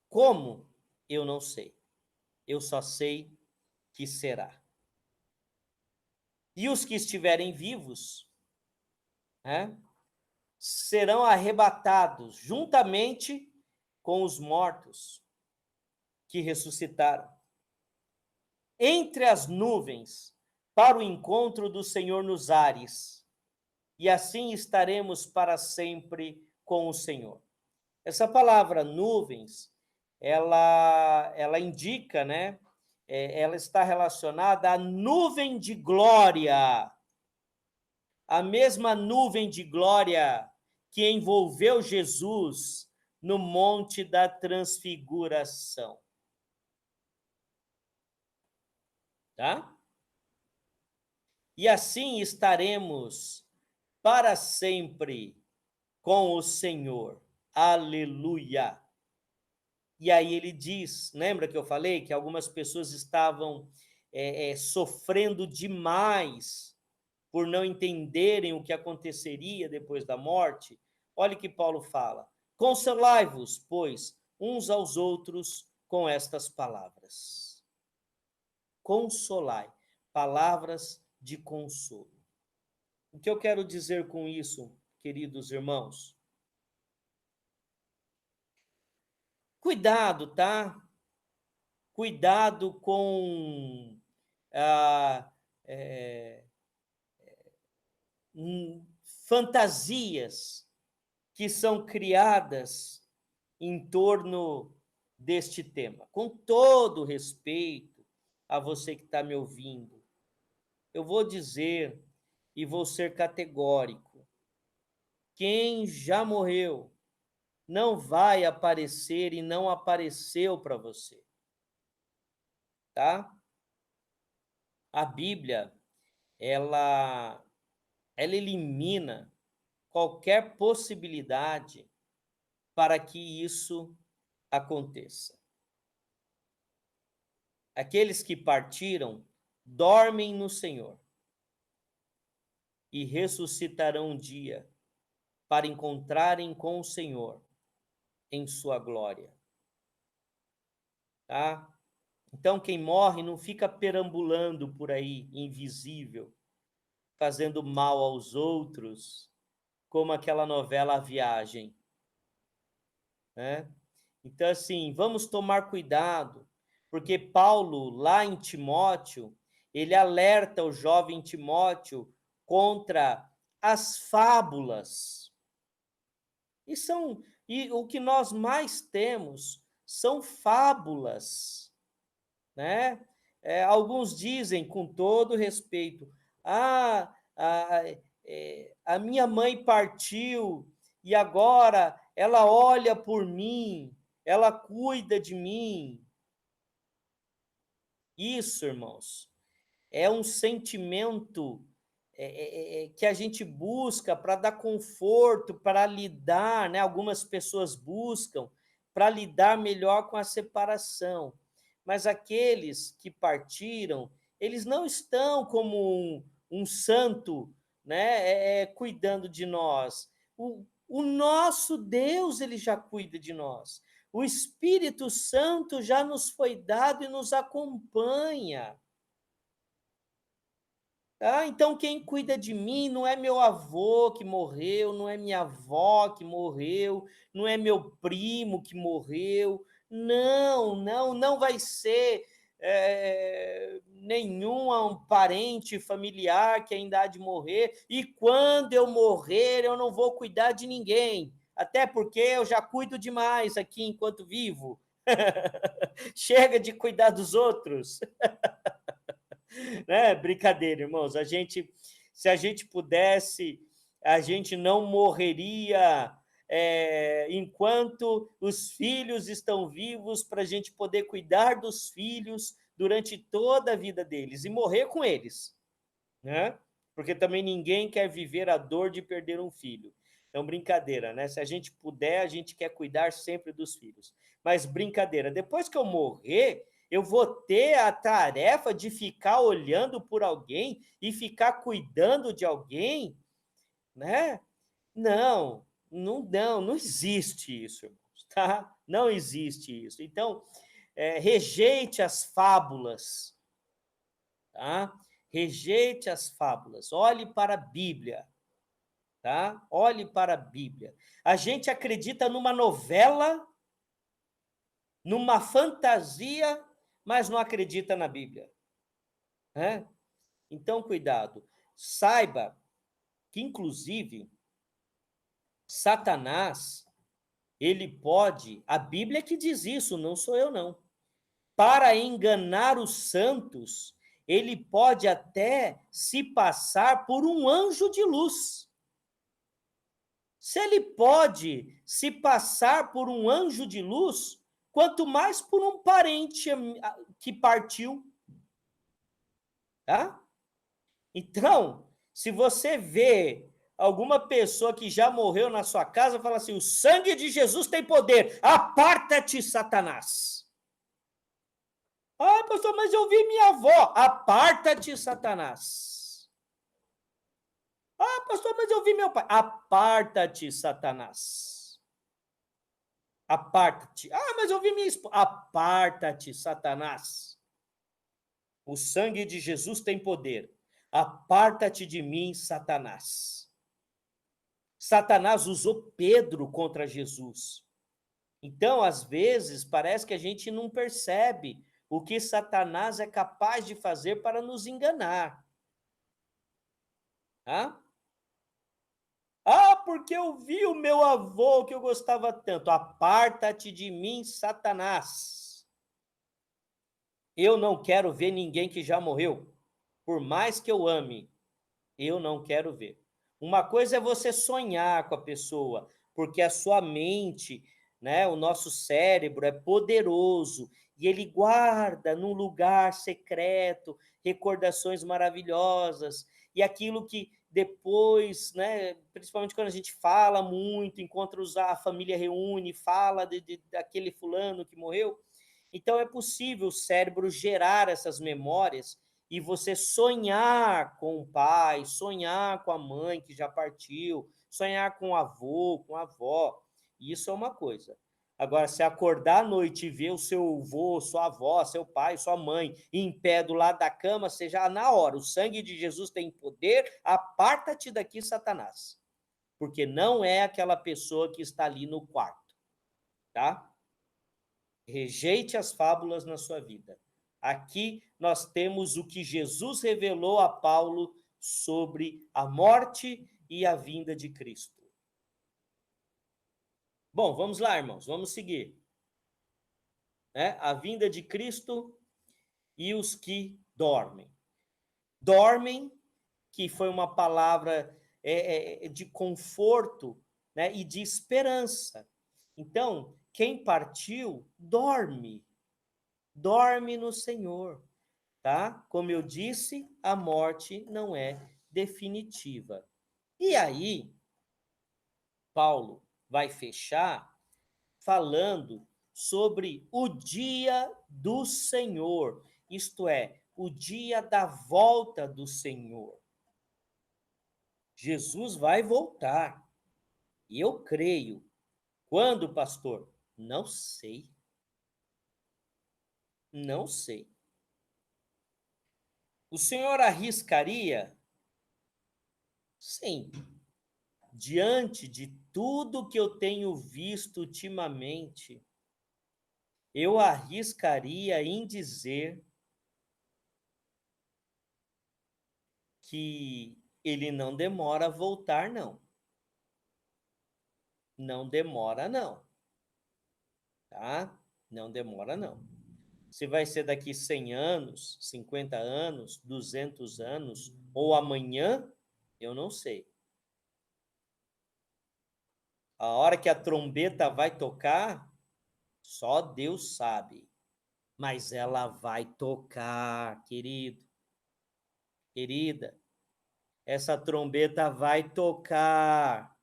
S1: Como? Eu não sei. Eu só sei que será. E os que estiverem vivos, né, serão arrebatados juntamente com os mortos que ressuscitaram entre as nuvens para o encontro do Senhor nos ares, e assim estaremos para sempre com o Senhor. Essa palavra nuvens, ela indica, né? Ela está relacionada à nuvem de glória, a mesma nuvem de glória que envolveu Jesus no Monte da Transfiguração. Tá? E assim estaremos para sempre com o Senhor. Aleluia! E aí ele diz, lembra que eu falei que algumas pessoas estavam sofrendo demais por não entenderem o que aconteceria depois da morte? Olha o que Paulo fala. Consolai-vos, pois, uns aos outros com estas palavras. Consolai, palavras de consolo. O que eu quero dizer com isso, queridos irmãos? Cuidado, tá? Cuidado com fantasias que são criadas em torno deste tema. Com todo respeito a você que está me ouvindo, eu vou dizer e vou ser categórico. Quem já morreu não vai aparecer e não apareceu para você. Tá? A Bíblia, ela elimina qualquer possibilidade para que isso aconteça. Aqueles que partiram dormem no Senhor e ressuscitarão um dia para encontrarem com o Senhor em sua glória. Tá? Então, quem morre não fica perambulando por aí, invisível, fazendo mal aos outros, como aquela novela A Viagem. Né? Então, assim, vamos tomar cuidado, porque Paulo, lá em Timóteo, ele alerta o jovem Timóteo contra as fábulas. E o que nós mais temos são fábulas, né? Alguns dizem, com todo respeito, ah, a, a minha mãe partiu e agora ela olha por mim, ela cuida de mim. Isso, irmãos, é um sentimento que a gente busca para dar conforto, para lidar, né? Algumas pessoas buscam para lidar melhor com a separação. Mas aqueles que partiram, eles não estão como um santo, né? Cuidando de nós. O nosso Deus, ele já cuida de nós. O Espírito Santo já nos foi dado e nos acompanha. Então, quem cuida de mim não é meu avô que morreu, não é minha avó que morreu, não é meu primo que morreu. Não, não, não vai ser nenhum parente familiar que ainda há de morrer. E quando eu morrer, eu não vou cuidar de ninguém. Até porque eu já cuido demais aqui enquanto vivo. Chega de cuidar dos outros. Né? Brincadeira, irmãos. Se a gente pudesse, a gente não morreria enquanto os filhos estão vivos, para a gente poder cuidar dos filhos durante toda a vida deles e morrer com eles, né? Porque também ninguém quer viver a dor de perder um filho. Então, brincadeira, né? Se a gente puder, a gente quer cuidar sempre dos filhos. Mas brincadeira, depois que eu morrer, eu vou ter a tarefa de ficar olhando por alguém e ficar cuidando de alguém, né? Não, não, não, não existe isso, irmãos, tá? Não existe isso. Então, rejeite as fábulas, tá? Rejeite as fábulas. Olhe para a Bíblia, tá? Olhe para a Bíblia. A gente acredita numa novela, numa fantasia, mas não acredita na Bíblia, né? Então, cuidado. Saiba que, inclusive, Satanás, ele pode, a Bíblia que diz isso, não sou eu, não. Para enganar os santos, ele pode até se passar por um anjo de luz. Se ele pode se passar por um anjo de luz, quanto mais por um parente que partiu, tá? Então, se você vê alguma pessoa que já morreu na sua casa, fala assim: o sangue de Jesus tem poder, aparta-te, Satanás. Ah, pastor, mas eu vi minha avó, aparta-te, Satanás. Ah, pastor, mas eu vi meu pai, aparta-te, Satanás. Aparta-te. Ah, mas eu vi minha esposa, aparta-te, Satanás. O sangue de Jesus tem poder. Aparta-te de mim, Satanás. Satanás usou Pedro contra Jesus. Então, às vezes, parece que a gente não percebe o que Satanás é capaz de fazer para nos enganar. Porque eu vi o meu avô que eu gostava tanto. Aparta-te de mim, Satanás. Eu não quero ver ninguém que já morreu. Por mais que eu ame, eu não quero ver. Uma coisa é você sonhar com a pessoa, porque a sua mente, né, o nosso cérebro é poderoso e ele guarda num lugar secreto recordações maravilhosas e aquilo que depois, né, principalmente quando a gente fala muito, enquanto a família reúne, fala daquele fulano que morreu, então é possível o cérebro gerar essas memórias e você sonhar com o pai, sonhar com a mãe que já partiu, sonhar com o avô, com a avó. Isso é uma coisa. Agora, se acordar à noite e ver o seu avô, sua avó, seu pai, sua mãe em pé do lado da cama, seja na hora, o sangue de Jesus tem poder, aparta-te daqui, Satanás. Porque não é aquela pessoa que está ali no quarto, tá? Rejeite as fábulas na sua vida. Aqui nós temos o que Jesus revelou a Paulo sobre a morte e a vinda de Cristo. Bom, vamos lá, irmãos, vamos seguir. Né? A vinda de Cristo e os que dormem. Dormem, que foi uma palavra de conforto, né, e de esperança. Então, quem partiu, dorme. Dorme no Senhor, tá? Como eu disse, a morte não é definitiva. E aí, Paulo vai fechar falando sobre o dia do Senhor, isto é, o dia da volta do Senhor. Jesus vai voltar. E eu creio. Quando, pastor? Não sei. Não sei. O senhor arriscaria? Sim. Diante de tudo que eu tenho visto ultimamente, eu arriscaria em dizer que ele não demora a voltar, não. Não demora, não. Tá? Não demora, não. Se vai ser daqui 100 anos, 50 anos, 200 anos, ou amanhã, eu não sei. A hora que a trombeta vai tocar, só Deus sabe. Mas ela vai tocar, querido, querida. Essa trombeta vai tocar.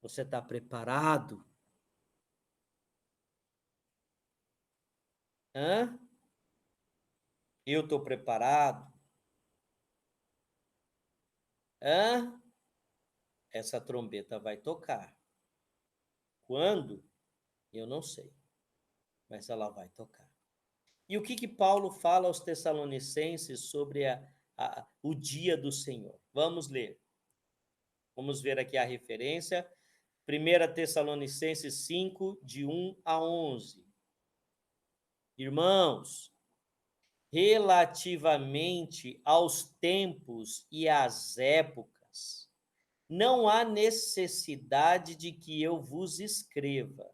S1: Você está preparado? Hã? Eu estou preparado? Hã? Essa trombeta vai tocar. Quando? Eu não sei. Mas ela vai tocar. E o que Paulo fala aos Tessalonicenses sobre o dia do Senhor? Vamos ler. Vamos ver aqui a referência. 1 Tessalonicenses 5, de 1 a 11. Irmãos, relativamente aos tempos e às épocas, não há necessidade de que eu vos escreva,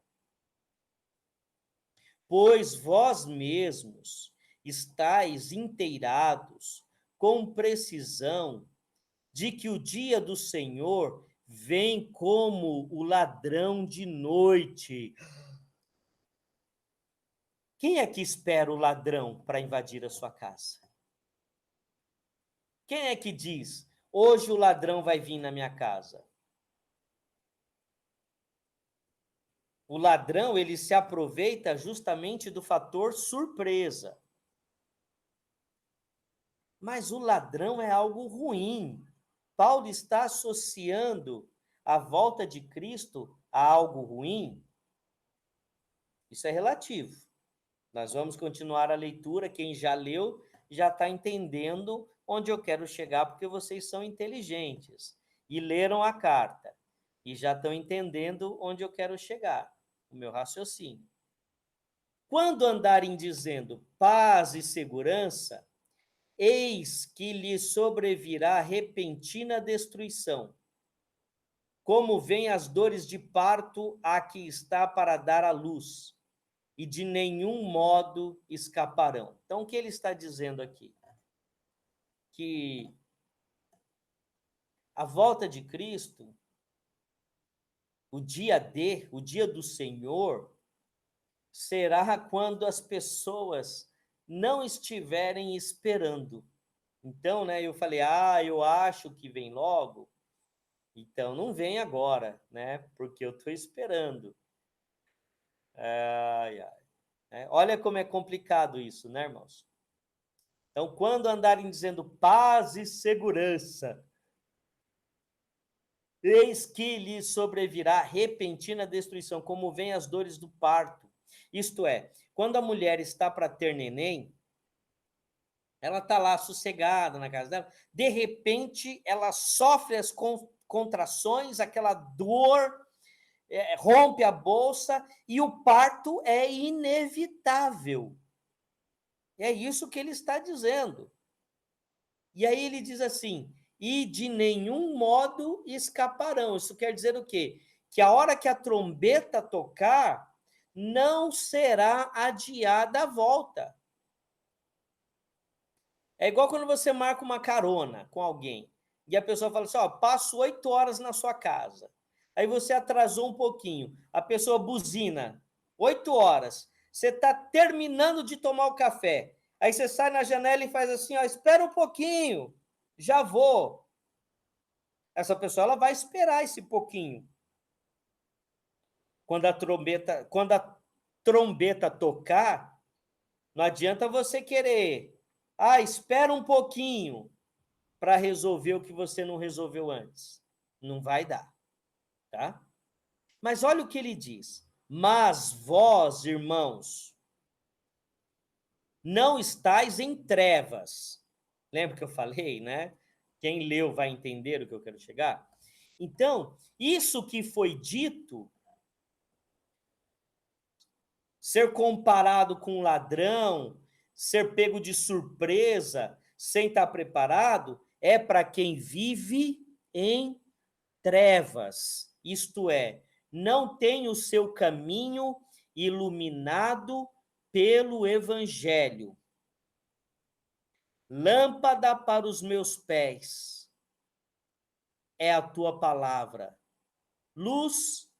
S1: pois vós mesmos estáis inteirados com precisão de que o dia do Senhor vem como o ladrão de noite. Quem é que espera o ladrão para invadir a sua casa? Quem é que diz, hoje o ladrão vai vir na minha casa? O ladrão, ele se aproveita justamente do fator surpresa. Mas o ladrão é algo ruim. Paulo está associando a volta de Cristo a algo ruim? Isso é relativo. Nós vamos continuar a leitura. Quem já leu já está entendendo onde eu quero chegar, porque vocês são inteligentes e leram a carta e já estão entendendo onde eu quero chegar, o meu raciocínio. Quando andarem dizendo paz e segurança, eis que lhe sobrevirá repentina destruição, como vêm as dores de parto a que está para dar à luz, e de nenhum modo escaparão. Então, o que ele está dizendo aqui? Que a volta de Cristo, o dia do Senhor, será quando as pessoas não estiverem esperando. Então, né, eu falei, eu acho que vem logo. Então, não vem agora, né, porque eu estou esperando. Ai, ai. Olha como é complicado isso, né, irmãos? Então, quando andarem dizendo paz e segurança, eis que lhe sobrevirá repentina destruição, como vêm as dores do parto. Isto é, quando a mulher está para ter neném, ela está lá sossegada na casa dela, de repente ela sofre as contrações, aquela dor, rompe a bolsa e o parto é inevitável. É isso que ele está dizendo. E aí ele diz assim, e de nenhum modo escaparão. Isso quer dizer o quê? que a hora que a trombeta tocar, não será adiada a volta. É igual quando você marca uma carona com alguém e a pessoa fala assim, ó, passo 8 horas na sua casa. Aí você atrasou um pouquinho, a pessoa buzina, 8 horas, você está terminando de tomar o café, aí você sai na janela e faz assim, ó, espera um pouquinho, já vou. Essa pessoa ela vai esperar esse pouquinho. Quando a trombeta tocar, não adianta você querer, espera um pouquinho para resolver o que você não resolveu antes. Não vai dar, tá? Mas olha o que ele diz. Mas vós, irmãos, não estáis em trevas. Lembra que eu falei, né? Quem leu vai entender o que eu quero chegar. Então, isso que foi dito, ser comparado com um ladrão, ser pego de surpresa, sem estar preparado, é para quem vive em trevas, isto é, não tem o seu caminho iluminado pelo Evangelho. Lâmpada para os meus pés é a tua palavra, luz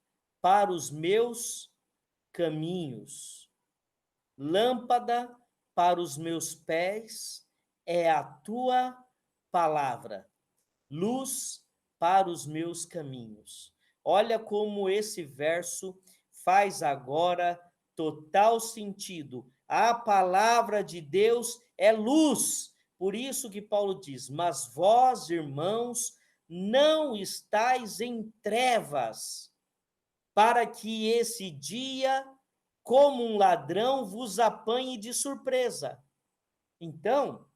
S1: para os meus caminhos. Lâmpada para os meus pés é a tua palavra, luz para os meus caminhos. Olha como esse verso faz agora total sentido. A palavra de Deus é luz. Por isso que Paulo diz: mas vós, irmãos, não estáis em trevas, para que esse dia, como um ladrão, vos apanhe de surpresa. Então,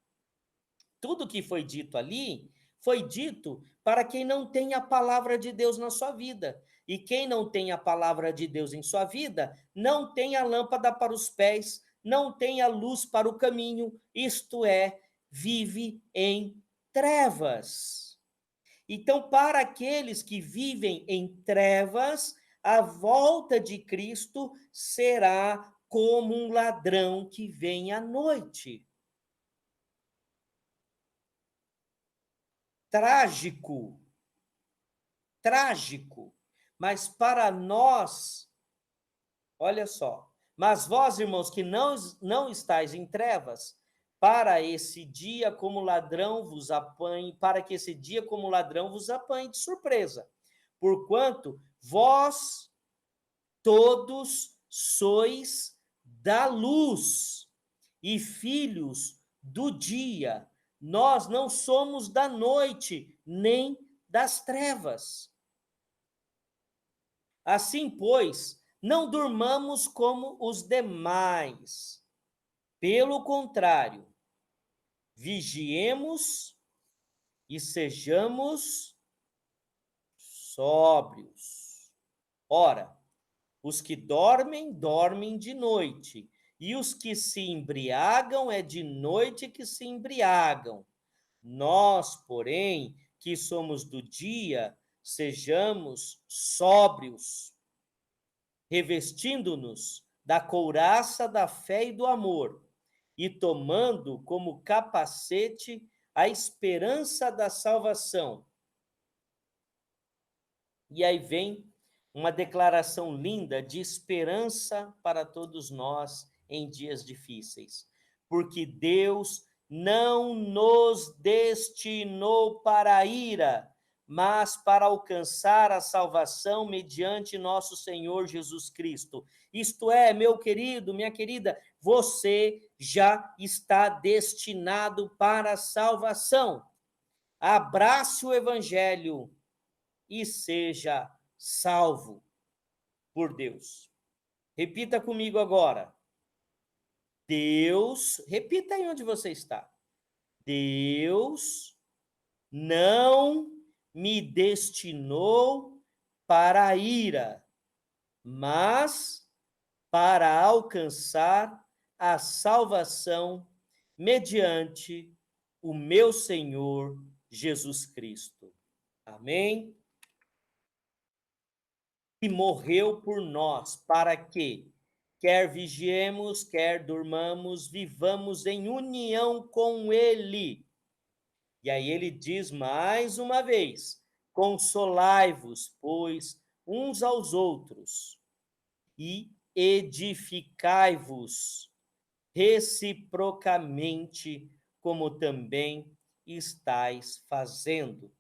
S1: tudo que foi dito ali foi dito para quem não tem a palavra de Deus na sua vida. E quem não tem a palavra de Deus em sua vida, não tem a lâmpada para os pés, não tem a luz para o caminho, isto é, vive em trevas. Então, para aqueles que vivem em trevas, a volta de Cristo será como um ladrão que vem à noite. Trágico, trágico. Mas para nós, olha só, mas vós, irmãos, que não estáis em trevas, para esse dia como ladrão vos apanhe, para que esse dia como ladrão vos apanhe de surpresa. Porquanto vós todos sois da luz e filhos do dia. Nós não somos da noite, nem das trevas. Assim, pois, não durmamos como os demais. Pelo contrário, vigiemos e sejamos sóbrios. Ora, os que dormem, dormem de noite, e os que se embriagam, é de noite que se embriagam. Nós, porém, que somos do dia, sejamos sóbrios, revestindo-nos da couraça da fé e do amor, e tomando como capacete a esperança da salvação. E aí vem uma declaração linda de esperança para todos nós em dias difíceis. Porque Deus não nos destinou para a ira, mas para alcançar a salvação mediante nosso Senhor Jesus Cristo. Isto é, meu querido, minha querida, você já está destinado para a salvação. Abrace o Evangelho e seja salvo por Deus. Repita comigo agora. Deus, repita aí onde você está. Deus não me destinou para a ira, mas para alcançar a salvação mediante o meu Senhor Jesus Cristo. Amém? que morreu por nós, para que, quer vigiemos, quer durmamos, vivamos em união com ele. E aí ele diz mais uma vez: consolai-vos, pois, uns aos outros, e edificai-vos reciprocamente, como também estáis fazendo.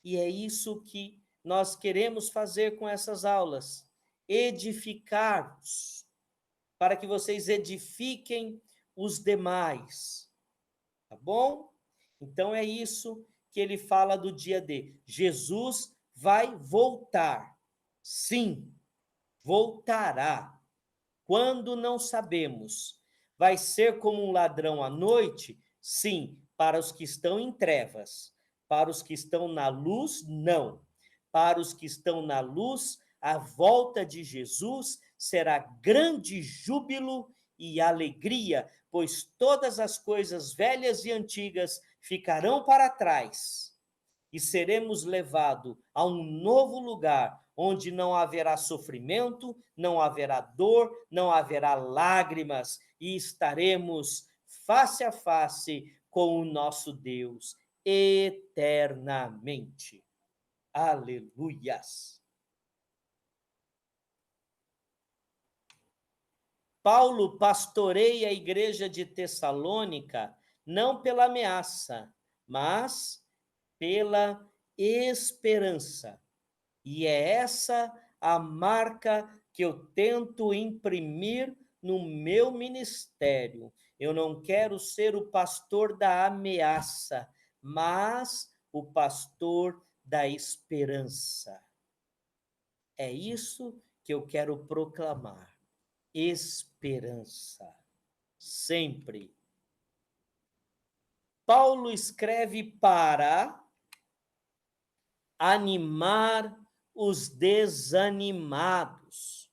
S1: E é isso que nós queremos fazer com essas aulas: edificar-vos, para que vocês edifiquem os demais, tá bom? Então é isso que ele fala do dia D. Jesus vai voltar. Sim, voltará. Quando não sabemos. Vai ser como um ladrão à noite? Sim, para os que estão em trevas. Para os que estão na luz, não. Para os que estão na luz, a volta de Jesus será grande júbilo e alegria, pois todas as coisas velhas e antigas ficarão para trás e seremos levados a um novo lugar, onde não haverá sofrimento, não haverá dor, não haverá lágrimas, e estaremos face a face com o nosso Deus eternamente. Aleluias! Paulo pastoreia a igreja de Tessalônica não pela ameaça, mas pela esperança. E é essa a marca que eu tento imprimir no meu ministério. Eu não quero ser o pastor da ameaça, mas o pastor da esperança. É isso que eu quero proclamar. Esperança. Sempre. Paulo escreve para animar os desanimados,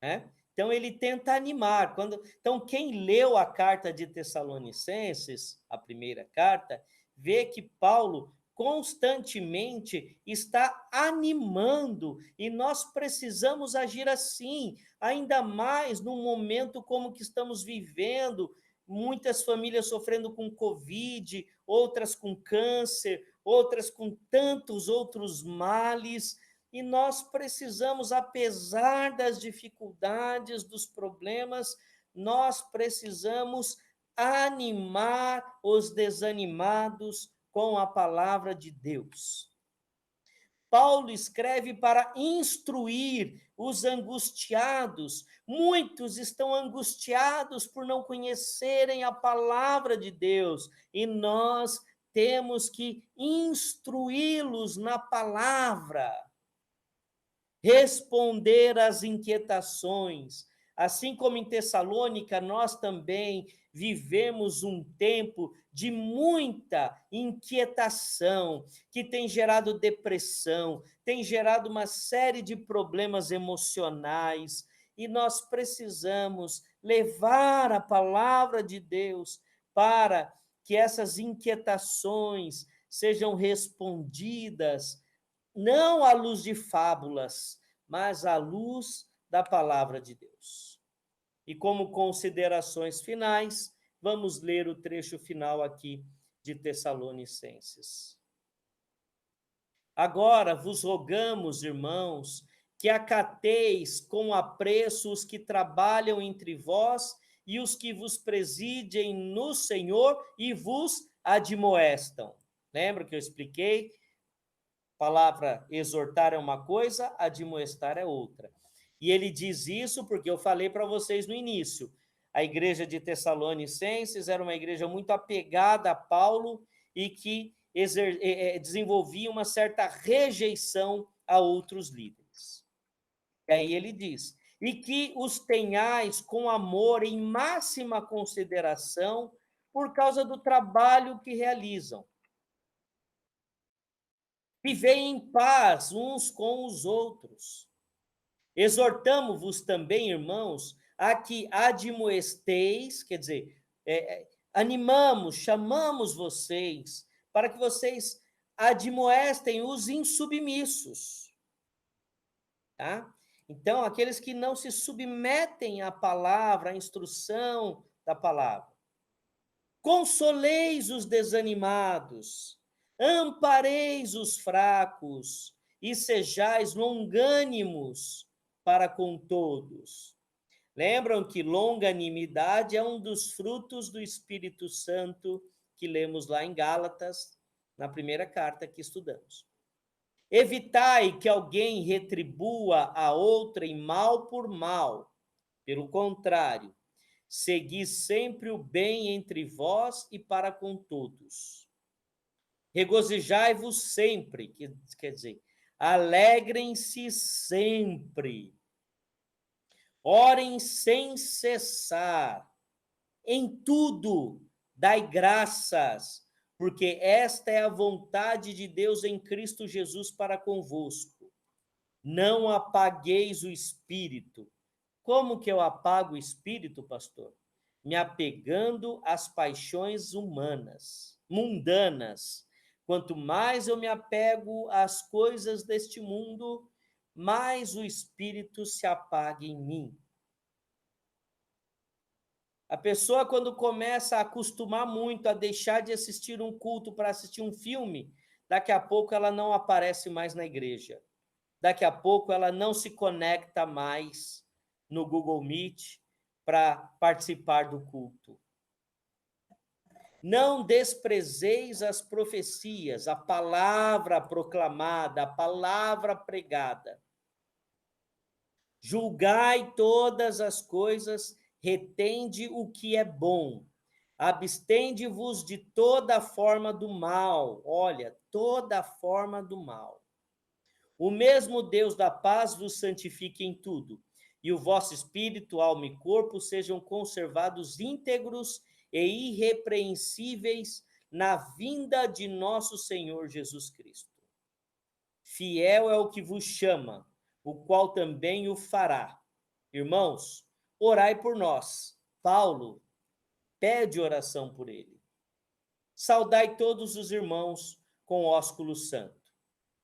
S1: né? Então ele tenta animar. Então quem leu a carta de Tessalonicenses, a primeira carta, vê que Paulo constantemente está animando, e nós precisamos agir assim, ainda mais num momento como que estamos vivendo, muitas famílias sofrendo com Covid, outras com câncer, outras com tantos outros males, e nós precisamos, apesar das dificuldades, dos problemas, nós precisamos animar os desanimados com a palavra de Deus. Paulo escreve para instruir os angustiados. Muitos estão angustiados por não conhecerem a palavra de Deus, e nós temos que instruí-los na palavra, responder às inquietações. Assim como em Tessalônica, nós também vivemos um tempo de muita inquietação, que tem gerado depressão, tem gerado uma série de problemas emocionais, e nós precisamos levar a palavra de Deus para que essas inquietações sejam respondidas, não à luz de fábulas, mas à luz da palavra de Deus. E como considerações finais, vamos ler o trecho final aqui de Tessalonicenses. Agora vos rogamos, irmãos, que acateis com apreço os que trabalham entre vós e os que vos presidem no Senhor e vos admoestam. Lembra que eu expliquei? A palavra exortar é uma coisa, admoestar é outra. E ele diz isso porque eu falei para vocês no início. A igreja de Tessalonicenses era uma igreja muito apegada a Paulo e que desenvolvia uma certa rejeição a outros líderes. E aí ele diz: e que os tenhais com amor em máxima consideração por causa do trabalho que realizam. Vivei em paz uns com os outros. Exortamo-vos também, irmãos, a que admoesteis, quer dizer, animamos, chamamos vocês para que vocês admoestem os insubmissos. tá? Então, aqueles que não se submetem à palavra, à instrução da palavra. Consoleis os desanimados, ampareis os fracos e sejais longânimos para com todos. Lembram que longanimidade é um dos frutos do Espírito Santo que lemos lá em Gálatas, na primeira carta que estudamos. Evitai que alguém retribua a outrem mal por mal. Pelo contrário, segui sempre o bem entre vós e para com todos. Regozijai-vos sempre, quer dizer, alegrem-se sempre. Orem sem cessar. Em tudo, dai graças, porque esta é a vontade de Deus em Cristo Jesus para convosco. Não apagueis o espírito. Como que eu apago o espírito, pastor? Me apegando às paixões humanas, mundanas. Quanto mais eu me apego às coisas deste mundo, mais o espírito se apaga em mim. A pessoa, quando começa a acostumar muito a deixar de assistir um culto para assistir um filme, daqui a pouco ela não aparece mais na igreja. Daqui a pouco ela não se conecta mais no Google Meet para participar do culto. Não desprezeis as profecias, a palavra proclamada, a palavra pregada. Julgai todas as coisas, retende o que é bom. Abstende-vos de toda forma do mal. Olha, toda forma do mal. O mesmo Deus da paz vos santifique em tudo, e o vosso espírito, alma e corpo sejam conservados íntegros e irrepreensíveis na vinda de nosso Senhor Jesus Cristo. Fiel é o que vos chama, o qual também o fará. Irmãos, orai por nós. Paulo pede oração por ele. Saudai todos os irmãos com ósculo santo.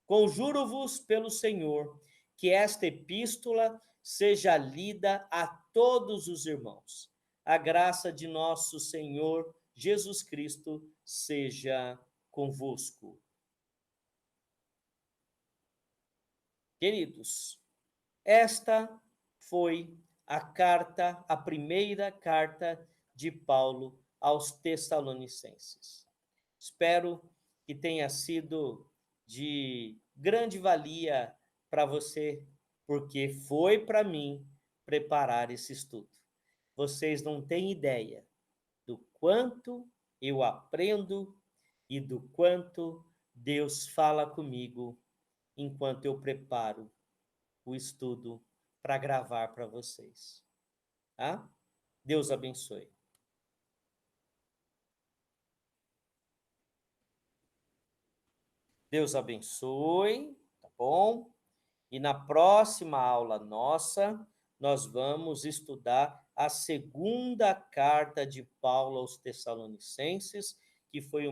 S1: Conjuro-vos pelo Senhor que esta epístola seja lida a todos os irmãos. A graça de nosso Senhor Jesus Cristo seja convosco. Queridos, esta foi a primeira carta de Paulo aos Tessalonicenses. Espero que tenha sido de grande valia para você, porque foi para mim preparar esse estudo. Vocês não têm ideia do quanto eu aprendo e do quanto Deus fala comigo enquanto eu preparo o estudo para gravar para vocês. Tá? Deus abençoe. Deus abençoe, tá bom? E na próxima aula nossa, nós vamos estudar a segunda carta de Paulo aos Tessalonicenses, que foi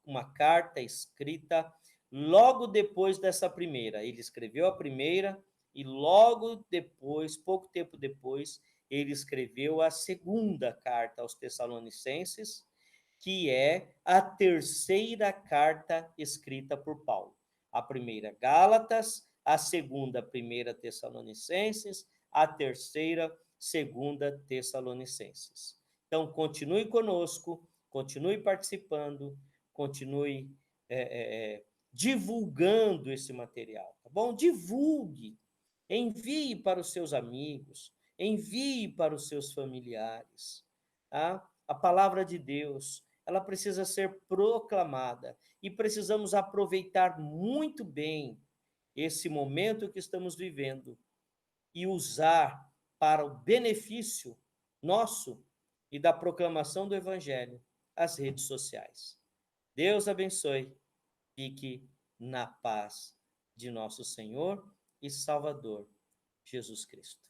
S1: uma carta escrita logo depois dessa primeira. Ele escreveu a primeira e logo depois, pouco tempo depois, ele escreveu a segunda carta aos Tessalonicenses, que é a terceira carta escrita por Paulo. A primeira, Gálatas, a segunda, primeira Tessalonicenses, a terceira, segunda Tessalonicenses. Então, continue conosco, continue participando, continue divulgando esse material, tá bom? Divulgue, envie para os seus amigos, envie para os seus familiares, tá? A palavra de Deus, ela precisa ser proclamada e precisamos aproveitar muito bem esse momento que estamos vivendo e usar para o benefício nosso e da proclamação do Evangelho as redes sociais. Deus abençoe. Fique na paz de nosso Senhor e Salvador, Jesus Cristo.